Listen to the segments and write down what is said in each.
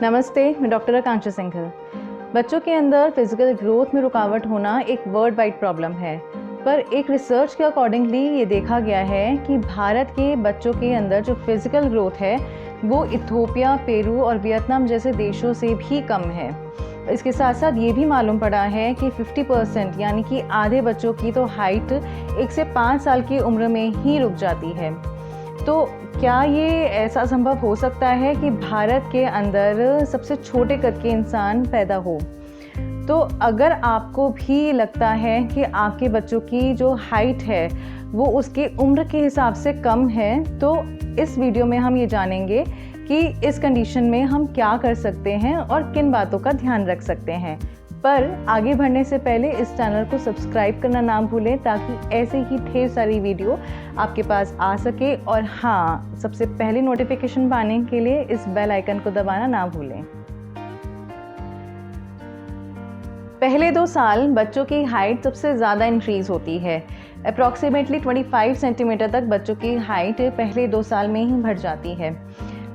नमस्ते, मैं डॉक्टर आकांक्षा सिंघल। बच्चों के अंदर फिजिकल ग्रोथ में रुकावट होना एक वर्ल्ड वाइड प्रॉब्लम है, पर एक रिसर्च के अकॉर्डिंगली ये देखा गया है कि भारत के बच्चों के अंदर जो फिजिकल ग्रोथ है वो इथियोपिया, पेरू और वियतनाम जैसे देशों से भी कम है। इसके साथ साथ ये भी मालूम पड़ा है कि 50% यानी कि आधे बच्चों की तो हाइट 1 से 5 साल की उम्र में ही रुक जाती है। तो क्या ये ऐसा संभव हो सकता है कि भारत के अंदर सबसे छोटे कद के इंसान पैदा हो? तो अगर आपको भी लगता है कि आपके बच्चों की जो हाइट है वो उसकी उम्र के हिसाब से कम है, तो इस वीडियो में हम ये जानेंगे कि इस कंडीशन में हम क्या कर सकते हैं और किन बातों का ध्यान रख सकते हैं। पर आगे बढ़ने से पहले इस चैनल को सब्सक्राइब करना ना भूलें ताकि ऐसे ही ढेर सारी वीडियो आपके पास आ सके। और हाँ, सबसे पहले नोटिफिकेशन पाने के लिए इस बेल आइकन को दबाना ना भूलें। पहले 2 साल बच्चों की हाइट सबसे ज़्यादा इंक्रीज़ होती है। अप्रॉक्सीमेटली 25 सेंटीमीटर तक बच्चों की हाइट पहले 2 साल में ही बढ़ जाती है।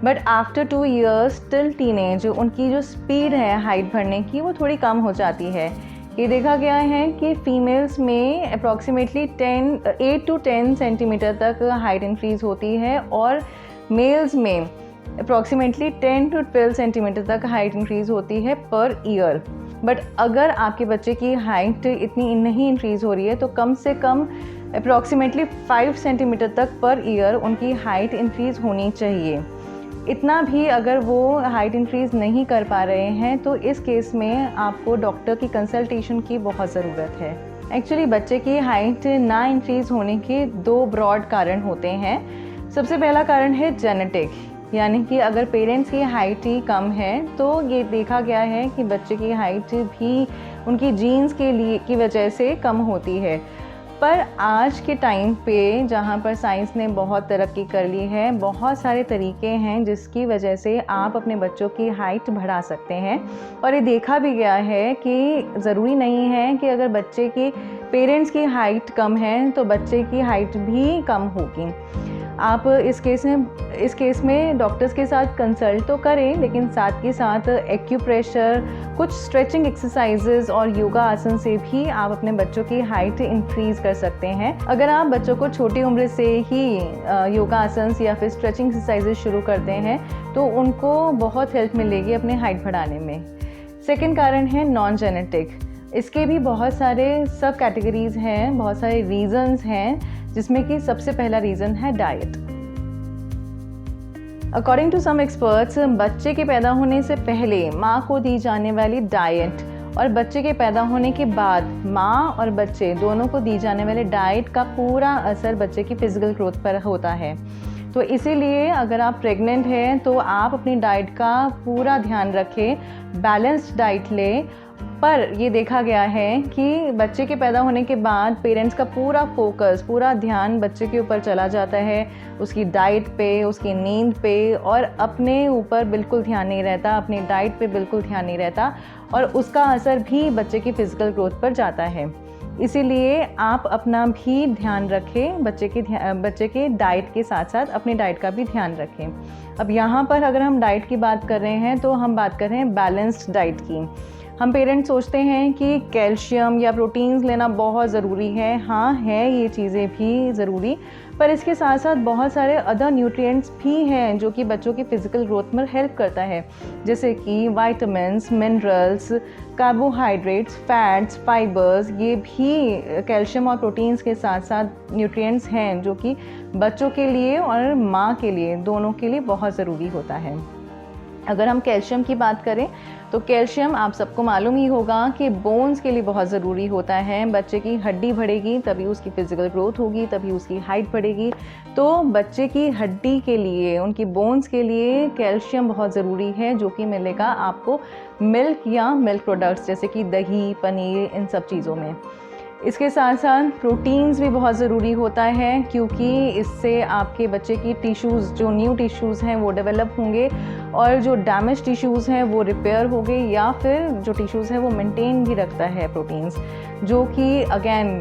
But after 2 years till teenage उनकी जो स्पीड है हाइट बढ़ने की वो थोड़ी कम हो जाती है। ये देखा गया है कि फीमेल्स में अप्रॉक्सीमेटली 8 to 10 सेंटीमीटर तक हाइट इंक्रीज़ होती है और मेल्स में अप्रॉक्सीमेटली 10 to 12 सेंटीमीटर तक हाइट इंक्रीज़ होती है पर ईयर। बट अगर आपके बच्चे की हाइट इतनी नहीं इंक्रीज़ हो रही है तो कम से कम अप्रॉक्सीमेटली 5 सेंटीमीटर तक पर ईयर उनकी हाइट इंक्रीज़ होनी चाहिए। इतना भी अगर वो हाइट इंक्रीज़ नहीं कर पा रहे हैं तो इस केस में आपको डॉक्टर की कंसल्टेशन की बहुत ज़रूरत है। एक्चुअली बच्चे की हाइट ना इंक्रीज़ होने के 2 ब्रॉड कारण होते हैं। सबसे पहला कारण है जेनेटिक, यानी कि अगर पेरेंट्स की हाइट ही कम है तो ये देखा गया है कि बच्चे की हाइट भी उनकी जीन्स की वजह से कम होती है। पर आज के टाइम पे जहाँ पर साइंस ने बहुत तरक्की कर ली है, बहुत सारे तरीके हैं जिसकी वजह से आप अपने बच्चों की हाइट बढ़ा सकते हैं। और ये देखा भी गया है कि ज़रूरी नहीं है कि अगर बच्चे की पेरेंट्स की हाइट कम है तो बच्चे की हाइट भी कम होगी। आप इस केस में डॉक्टर्स के साथ कंसल्ट तो करें, लेकिन साथ के साथ एक्यूप्रेशर, कुछ स्ट्रेचिंग एक्सरसाइजेज और योगा आसन से भी आप अपने बच्चों की हाइट इंक्रीज़ कर सकते हैं। अगर आप बच्चों को छोटी उम्र से ही योगा आसन या फिर स्ट्रेचिंग एक्सरसाइजेज शुरू करते हैं तो उनको बहुत हेल्प मिलेगी अपने हाइट बढ़ाने में। सेकेंड कारण है नॉन जेनेटिक। इसके भी बहुत सारे सब कैटेगरीज हैं, बहुत सारे रीज़न्स हैं, जिसमें कि सबसे पहला रीज़न है diet. According to some experts, बच्चे के पैदा होने से पहले माँ को दी जाने वाली डाइट और बच्चे के पैदा होने के बाद माँ और बच्चे दोनों को दी जाने वाले डाइट का पूरा असर बच्चे की फिजिकल ग्रोथ पर होता है। तो इसीलिए अगर आप प्रेग्नेंट हैं तो आप अपनी डाइट का पूरा ध्यान रखें, बैलेंस्ड डाइट लें। पर ये देखा गया है कि बच्चे के पैदा होने के बाद पेरेंट्स का पूरा फोकस, पूरा ध्यान बच्चे के ऊपर चला जाता है, उसकी डाइट पे, उसकी नींद पे, और अपने ऊपर बिल्कुल ध्यान नहीं रहता, अपनी डाइट पे बिल्कुल ध्यान नहीं रहता, और उसका असर भी बच्चे की फिजिकल ग्रोथ पर जाता है। इसीलिए आप अपना भी ध्यान रखें, बच्चे के डाइट के साथ साथ अपनी डाइट का भी ध्यान रखें। अब यहाँ पर अगर हम डाइट की बात कर रहे हैं तो हम बात कर रहे हैं बैलेंस्ड डाइट की। हम पेरेंट्स सोचते हैं कि कैल्शियम या प्रोटीन्स लेना बहुत ज़रूरी है। हाँ, है ये चीज़ें भी ज़रूरी, पर इसके साथ साथ बहुत सारे अदर न्यूट्रिएंट्स भी हैं जो कि बच्चों की फ़िज़िकल ग्रोथ में हेल्प करता है, जैसे कि vitamins, minerals, carbohydrates, fats, fibres. ये भी कैल्शियम और प्रोटीन्स के साथ साथ न्यूट्रिएंट्स हैं जो कि बच्चों के लिए और माँ के लिए, दोनों के लिए बहुत ज़रूरी होता है। अगर हम कैल्शियम की बात करें तो कैल्शियम आप सबको मालूम ही होगा कि बोन्स के लिए बहुत ज़रूरी होता है। बच्चे की हड्डी बढ़ेगी तभी उसकी फ़िज़िकल ग्रोथ होगी, तभी उसकी हाइट बढ़ेगी। तो बच्चे की हड्डी के लिए, उनकी बोन्स के लिए कैल्शियम बहुत ज़रूरी है, जो कि मिलेगा आपको मिल्क या मिल्क प्रोडक्ट्स जैसे कि दही, पनीर, इन सब चीज़ों में। इसके साथ साथ प्रोटीन्स भी बहुत ज़रूरी होता है, क्योंकि इससे आपके बच्चे की टिश्यूज़, जो न्यू टिश्यूज़ हैं वो डेवलप होंगे और जो डैमेज टिश्यूज़ हैं वो रिपेयर होंगे, या फिर जो टिश्यूज़ हैं वो मेंटेन भी रखता है प्रोटीन्स, जो कि अगेन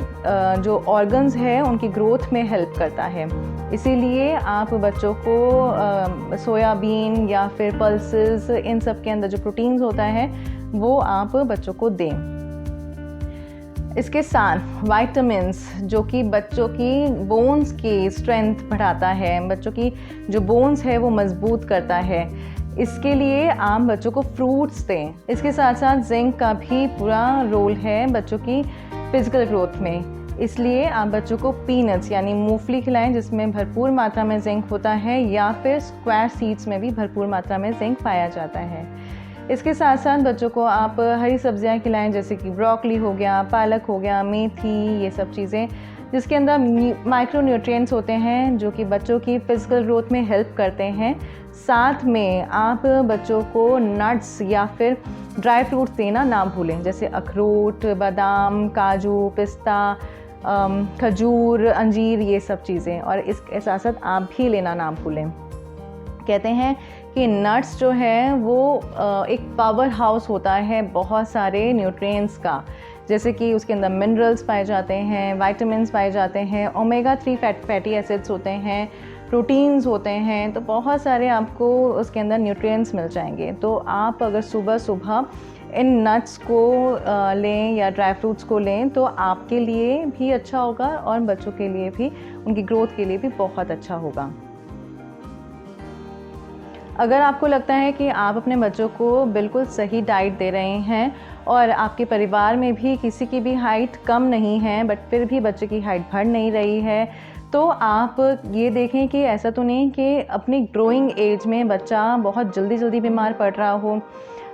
जो ऑर्गन्स हैं उनकी ग्रोथ में हेल्प करता है। इसीलिए आप बच्चों को सोयाबीन या फिर पल्सेस, इन सब के अंदर जो प्रोटीन्स होता है वो आप बच्चों को दें। इसके साथ वाइटामिन्स, जो कि बच्चों की बोन्स की स्ट्रेंथ बढ़ाता है, बच्चों की जो बोन्स है वो मजबूत करता है, इसके लिए आप बच्चों को फ्रूट्स दें। इसके साथ साथ जिंक का भी पूरा रोल है बच्चों की फिजिकल ग्रोथ में, इसलिए आप बच्चों को पीनट्स यानी मूंगफली खिलाएं जिसमें भरपूर मात्रा में जिंक होता है, या फिर स्क्वायर सीड्स में भी भरपूर मात्रा में जिंक पाया जाता है। इसके साथ साथ बच्चों को आप हरी सब्जियां खिलाएं, जैसे कि ब्रोकली हो गया, पालक हो गया, मेथी, ये सब चीज़ें जिसके अंदर माइक्रो न्यूट्रिएंट्स होते हैं जो कि बच्चों की फिजिकल ग्रोथ में हेल्प करते हैं। साथ में आप बच्चों को नट्स या फिर ड्राई फ्रूट्स देना ना भूलें, जैसे अखरोट, बादाम, काजू, पिस्ता, खजूर, अंजीर, ये सब चीज़ें, और इसके साथ साथ आप भी लेना ना भूलें। कहते हैं कि नट्स जो है वो एक पावर हाउस होता है बहुत सारे न्यूट्रिएंट्स का, जैसे कि उसके अंदर मिनरल्स पाए जाते हैं, विटामिन्स पाए जाते हैं, ओमेगा 3 फैटी एसिड्स होते हैं, प्रोटीन्स होते हैं, तो बहुत सारे आपको उसके अंदर न्यूट्रिएंट्स मिल जाएंगे। तो आप अगर सुबह सुबह इन नट्स को लें या ड्राई फ्रूट्स को लें तो आपके लिए भी अच्छा होगा और बच्चों के लिए भी, उनकी ग्रोथ के लिए भी बहुत अच्छा होगा। अगर आपको लगता है कि आप अपने बच्चों को बिल्कुल सही डाइट दे रहे हैं और आपके परिवार में भी किसी की भी हाइट कम नहीं है, बट फिर भी बच्चे की हाइट बढ़ नहीं रही है, तो आप ये देखें कि ऐसा तो नहीं कि अपनी ग्रोइंग एज में बच्चा बहुत जल्दी बीमार पड़ रहा हो।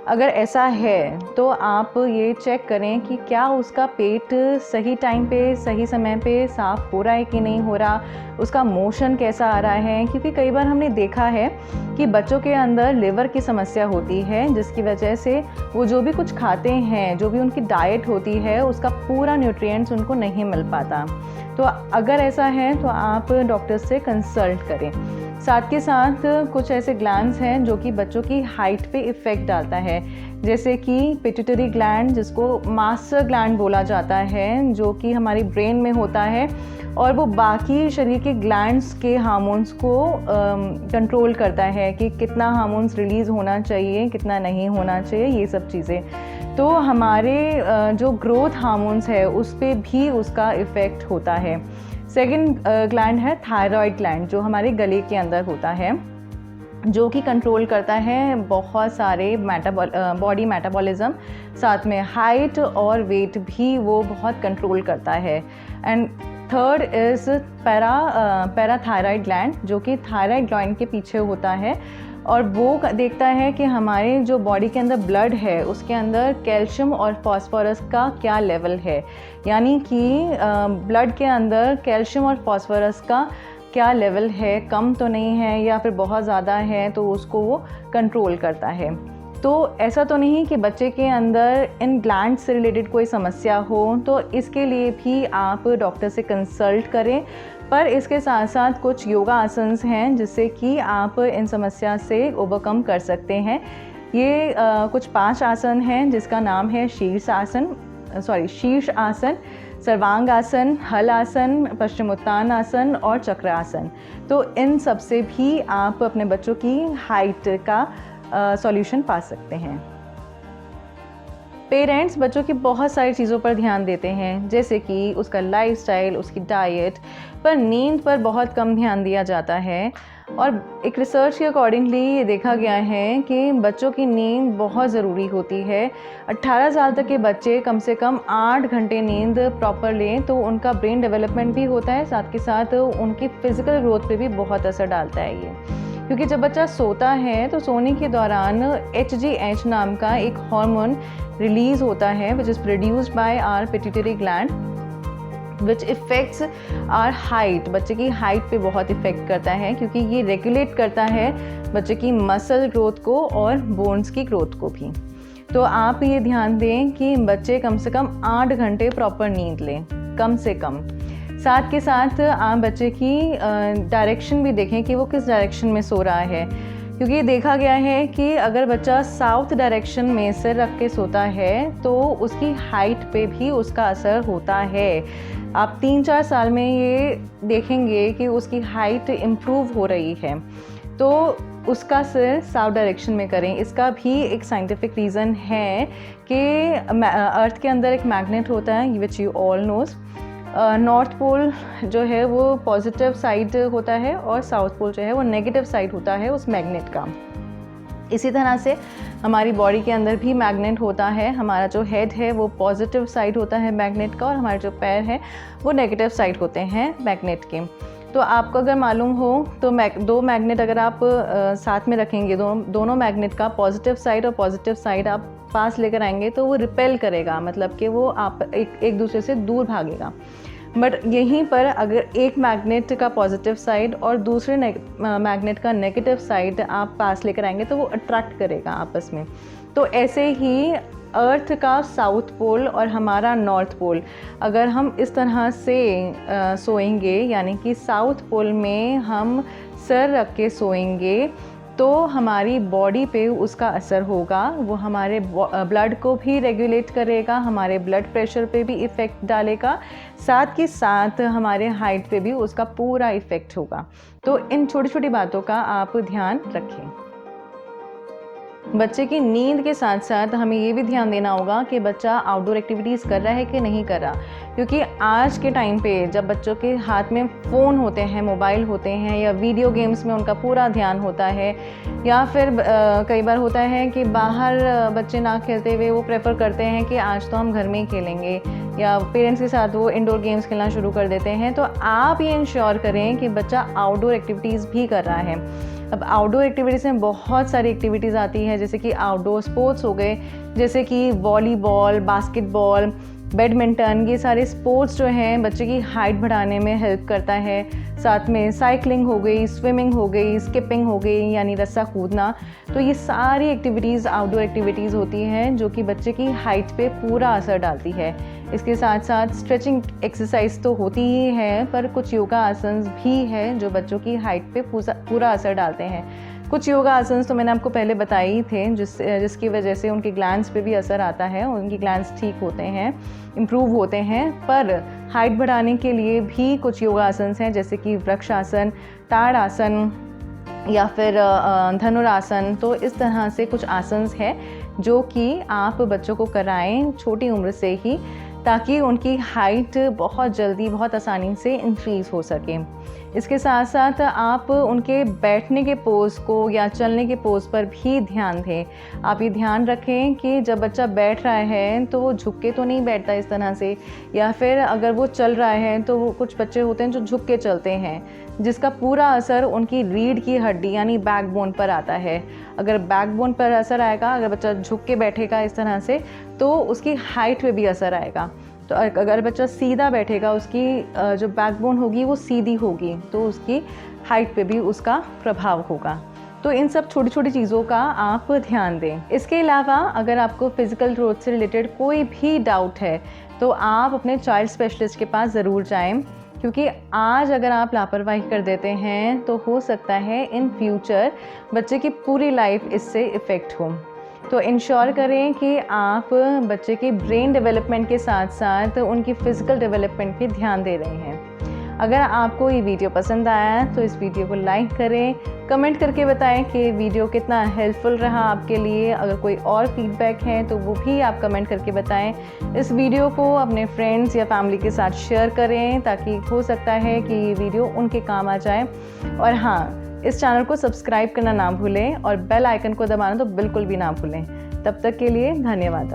अगर ऐसा है तो आप ये चेक करें कि क्या उसका पेट सही टाइम पे, सही समय पे साफ़ हो रहा है कि नहीं हो रहा, उसका मोशन कैसा आ रहा है, क्योंकि कई बार हमने देखा है कि बच्चों के अंदर लिवर की समस्या होती है, जिसकी वजह से वो जो भी कुछ खाते हैं, जो भी उनकी डाइट होती है, उसका पूरा न्यूट्रिएंट्स उनको नहीं मिल पाता। तो अगर ऐसा है तो आप डॉक्टर से कंसल्ट करें। साथ के साथ कुछ ऐसे ग्लैंड्स हैं जो कि बच्चों की हाइट पे इफ़ेक्ट डालता है, जैसे कि पिट्यूटरी ग्लैंड, जिसको मास्टर ग्लैंड बोला जाता है, जो कि हमारी ब्रेन में होता है और वो बाकी शरीर के ग्लैंड्स के हार्मोन्स को कंट्रोल करता है कि कितना हार्मोन्स रिलीज़ होना चाहिए, कितना नहीं होना चाहिए, ये सब चीज़ें। तो हमारे जो ग्रोथ हार्मोन्स है उस पर भी उसका इफ़ेक्ट होता है। सेकंड ग्लैंड है थायराइड ग्लैंड, जो हमारे गले के अंदर होता है, जो कि कंट्रोल करता है बहुत सारे बॉडी मेटाबॉलिज्म, साथ में हाइट और वेट भी वो बहुत कंट्रोल करता है। And third is parathyroid gland, जो कि थायराइड ग्लैंड के पीछे होता है और वो देखता है कि हमारे जो बॉडी के अंदर ब्लड है उसके अंदर कैल्शियम और फास्फोरस का क्या लेवल है, यानी कि ब्लड के अंदर कैल्शियम और फास्फोरस का क्या लेवल है, कम तो नहीं है या फिर बहुत ज़्यादा है, तो उसको वो कंट्रोल करता है। तो ऐसा तो नहीं कि बच्चे के अंदर इन ग्लैंड से रिलेटेड कोई समस्या हो, तो इसके लिए भी आप डॉक्टर से कंसल्ट करें। पर इसके साथ साथ कुछ योगा आसन्स हैं जिससे कि आप इन समस्या से ओवरकम कर सकते हैं। ये कुछ 5 आसन हैं जिसका नाम है शीर्ष आसन, सर्वांग आसन, हल आसन, पश्चिमोत्तान आसन और चक्र आसन। तो इन सब से भी आप अपने बच्चों की हाइट का सॉल्यूशन पा सकते हैं। पेरेंट्स बच्चों की बहुत सारी चीज़ों पर ध्यान देते हैं, जैसे कि उसका लाइफस्टाइल, उसकी डाइट, पर नींद पर बहुत कम ध्यान दिया जाता है। और एक रिसर्च के अकॉर्डिंगली ये देखा गया है कि बच्चों की नींद बहुत ज़रूरी होती है। 18 साल तक के बच्चे कम से कम 8 घंटे नींद प्रॉपर लें तो उनका ब्रेन डेवलपमेंट भी होता है, साथ के साथ उनकी फ़िज़िकल ग्रोथ पे भी बहुत असर डालता है ये। क्योंकि जब बच्चा सोता है तो सोने के दौरान HGH नाम का एक हार्मोन रिलीज़ होता है which is produced by our pituitary gland, which affects our height. बच्चे की हाइट पे बहुत इफ़ेक्ट करता है, क्योंकि ये रेगुलेट करता है बच्चे की मसल ग्रोथ को और बोन्स की ग्रोथ को भी। तो आप ये ध्यान दें कि बच्चे कम से कम 8 घंटे प्रॉपर नींद लें। कम से कम। साथ के साथ आप बच्चे की डायरेक्शन भी देखें कि वो किस डायरेक्शन में सो रहा है, क्योंकि देखा गया है कि अगर बच्चा साउथ डायरेक्शन में सिर रख के सोता है तो उसकी हाइट पे भी उसका असर होता है। आप 3-4 साल में ये देखेंगे कि उसकी हाइट इम्प्रूव हो रही है। तो उसका सिर साउथ डायरेक्शन में करें। इसका भी एक साइंटिफिक रीज़न है कि अर्थ के अंदर एक मैग्नेट होता है which you all knows. North pole जो है वो पॉजिटिव साइड होता है और साउथ पोल जो है वो नेगेटिव साइड होता है उस मैग्नेट का। इसी तरह से हमारी बॉडी के अंदर भी मैग्नेट होता है। हमारा जो हेड है वो पॉजिटिव साइड होता है मैग्नेट का और हमारे जो पैर हैं वो नेगेटिव साइड होते हैं मैग्नेट के। तो आपको अगर मालूम हो तो दो मैग्नेट अगर आप साथ में रखेंगे, दोनों मैग्नेट का पॉजिटिव साइड और पॉजिटिव साइड आप पास लेकर आएंगे तो वो रिपेल करेगा, मतलब कि वो आप एक दूसरे से दूर भागेगा। बट यहीं पर अगर एक मैग्नेट का पॉजिटिव साइड और दूसरे मैग्नेट का नेगेटिव साइड आप पास लेकर आएंगे तो वो अट्रैक्ट करेगा आपस में। तो ऐसे ही अर्थ का साउथ पोल और हमारा नॉर्थ पोल अगर हम इस तरह से सोएंगे, यानी कि साउथ पोल में हम सर रख के सोएंगे तो हमारी बॉडी पे उसका असर होगा। वो हमारे ब्लड को भी रेगुलेट करेगा, हमारे ब्लड प्रेशर पे भी इफ़ेक्ट डालेगा, साथ के साथ हमारे हाइट पे भी उसका पूरा इफ़ेक्ट होगा। तो इन छोटी छोटी बातों का आप ध्यान रखें। बच्चे की नींद के साथ साथ हमें ये भी ध्यान देना होगा कि बच्चा आउटडोर एक्टिविटीज़ कर रहा है कि नहीं कर रहा, क्योंकि आज के टाइम पे जब बच्चों के हाथ में फ़ोन होते हैं, मोबाइल होते हैं या वीडियो गेम्स में उनका पूरा ध्यान होता है, या फिर कई बार होता है कि बाहर बच्चे ना खेलते हुए वो प्रेफर करते हैं कि आज तो हम घर में ही खेलेंगे, या पेरेंट्स के साथ वो इंडोर गेम्स खेलना शुरू कर देते हैं। तो आप ये इंश्योर करें कि बच्चा आउटडोर एक्टिविटीज़ भी कर रहा है। अब आउटडोर एक्टिविटीज़ में बहुत सारी एक्टिविटीज़ आती हैं, जैसे कि आउटडोर स्पोर्ट्स हो गए, जैसे कि वॉलीबॉल, बास्केटबॉल, बैडमिंटन। ये सारे स्पोर्ट्स जो हैं बच्चे की हाइट बढ़ाने में हेल्प करता है। साथ में साइकिलिंग हो गई, स्विमिंग हो गई, स्किपिंग हो गई यानी रस्सा कूदना। तो ये सारी एक्टिविटीज़ आउटडोर एक्टिविटीज़ होती हैं जो कि बच्चे की हाइट पे पूरा असर डालती है। इसके साथ साथ स्ट्रेचिंग एक्सरसाइज तो होती ही है, पर कुछ योगा आसन्स भी हैं जो बच्चों की हाइट पे पूरा असर डालते हैं। कुछ योगा आसन्स तो मैंने आपको पहले बताए ही थे, जिसकी वजह से उनके ग्लैंड्स पे भी असर आता है, उनकी ग्लैंड्स ठीक होते हैं, इम्प्रूव होते हैं। पर हाइट बढ़ाने के लिए भी कुछ योगा आसन्स हैं, जैसे कि वृक्षासन, ताड़ आसन या फिर धनुरासन। तो इस तरह से कुछ आसन्स हैं जो कि आप बच्चों को कराएं छोटी उम्र से ही, ताकि उनकी हाइट बहुत जल्दी बहुत आसानी से इंक्रीज़ हो सके। इसके साथ साथ आप उनके बैठने के पोज़ को या चलने के पोज़ पर भी ध्यान दें। आप ये ध्यान रखें कि जब बच्चा बैठ रहा है तो वो झुक के तो नहीं बैठता इस तरह से, या फिर अगर वो चल रहा है तो वो कुछ बच्चे होते हैं जो झुक के चलते हैं, जिसका पूरा असर उनकी रीढ़ की हड्डी यानी बैकबोन पर आता है। अगर बैकबोन पर असर आएगा, अगर बच्चा झुक के बैठेगा इस तरह से, तो उसकी हाइट पे भी असर आएगा। तो अगर बच्चा सीधा बैठेगा, उसकी जो बैकबोन होगी वो सीधी होगी, तो उसकी हाइट पे भी उसका प्रभाव होगा। तो इन सब छोटी छोटी चीज़ों का आप ध्यान दें। इसके अलावा अगर आपको फिज़िकल ग्रोथ से रिलेटेड कोई भी डाउट है तो आप अपने चाइल्ड स्पेशलिस्ट के पास ज़रूर जाएं, क्योंकि आज अगर आप लापरवाही कर देते हैं तो हो सकता है इन फ्यूचर बच्चे की पूरी लाइफ इससे इफ़ेक्ट हो। तो इंश्योर करें कि आप बच्चे के ब्रेन डेवलपमेंट के साथ साथ उनकी फ़िज़िकल डेवलपमेंट पे ध्यान दे रहे हैं। अगर आपको ये वीडियो पसंद आया तो इस वीडियो को लाइक करें, कमेंट करके बताएं कि वीडियो कितना हेल्पफुल रहा आपके लिए। अगर कोई और फीडबैक है तो वो भी आप कमेंट करके बताएं। इस वीडियो को अपने फ्रेंड्स या फैमिली के साथ शेयर करें, ताकि हो सकता है कि ये वीडियो उनके काम आ जाए। और हाँ, इस चैनल को सब्सक्राइब करना ना भूलें और बेल आइकन को दबाना तो बिल्कुल भी ना भूलें। तब तक के लिए धन्यवाद।